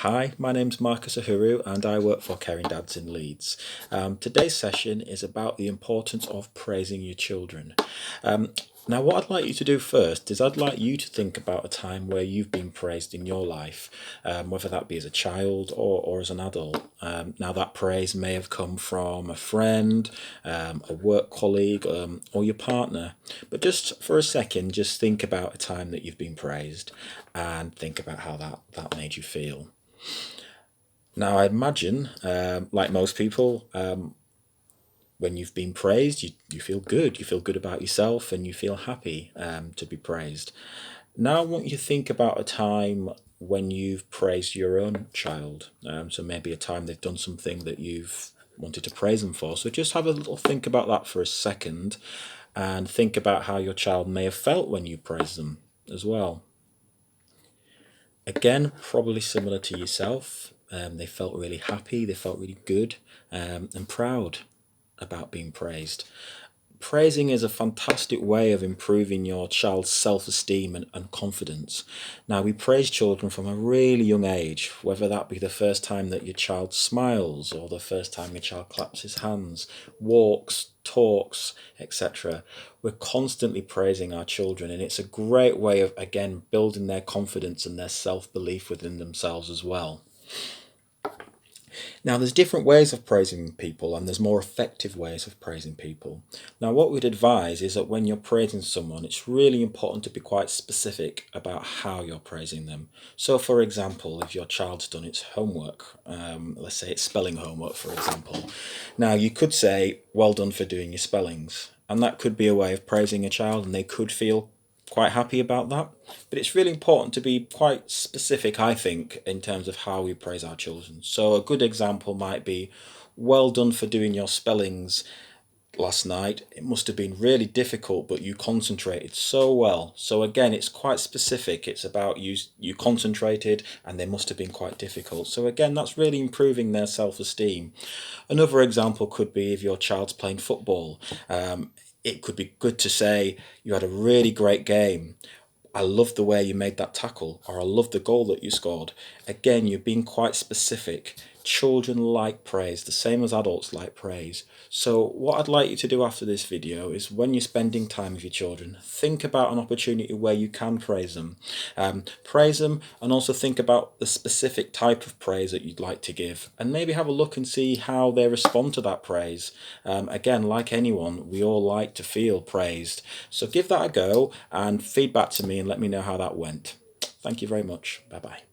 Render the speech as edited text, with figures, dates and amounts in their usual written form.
Hi, my name's Marcus Ahuru and I work for Caring Dads in Leeds. Today's session is about the importance of praising your children. Now, what I'd like you to do first is I'd like you to think about a time where you've been praised in your life, whether that be as a child or as an adult. Now, that praise may have come from a friend, a work colleague, or your partner. But just for a second, just think about a time that you've been praised and think about how that made you feel. Now, I imagine, like most people, when you've been praised, you feel good. You feel good about yourself and you feel happy to be praised. Now, I want you to think about a time when you've praised your own child. So maybe a time they've done something that you've wanted to praise them for. So just have a little think about that for a second and think about how your child may have felt when you praise them as well. Again, probably similar to yourself. They felt really happy, they felt really good and proud about being praised. Praising is a fantastic way of improving your child's self-esteem and confidence. Now, we praise children from a really young age, whether that be the first time that your child smiles or the first time your child claps his hands, walks, talks, etc. We're constantly praising our children, and it's a great way of, again, building their confidence and their self-belief within themselves as well. Now, there's different ways of praising people and there's more effective ways of praising people. Now, what we'd advise is that when you're praising someone, it's really important to be quite specific about how you're praising them. So, for example, if your child's done its homework, let's say it's spelling homework, for example. Now, you could say, well done for doing your spellings. And that could be a way of praising a child and they could feel quite happy about that. But it's really important to be quite specific, I think, in terms of how we praise our children. So a good example might be, well done for doing your spellings last night. It must have been really difficult, but you concentrated so well. So again, it's quite specific. It's about you concentrated and they must have been quite difficult. So again, that's really improving their self-esteem. Another example could be if your child's playing football. It could be good to say, you had a really great game. I love the way you made that tackle, or I love the goal that you scored. Again, you're being quite specific. Children like praise, the same as adults like praise. So what I'd like you to do after this video is when you're spending time with your children, think about an opportunity where you can praise them. Praise them and also think about the specific type of praise that you'd like to give. And maybe have a look and see how they respond to that praise. Again, like anyone, we all like to feel praised. So give that a go and feedback to me and let me know how that went. Thank you very much. Bye-bye.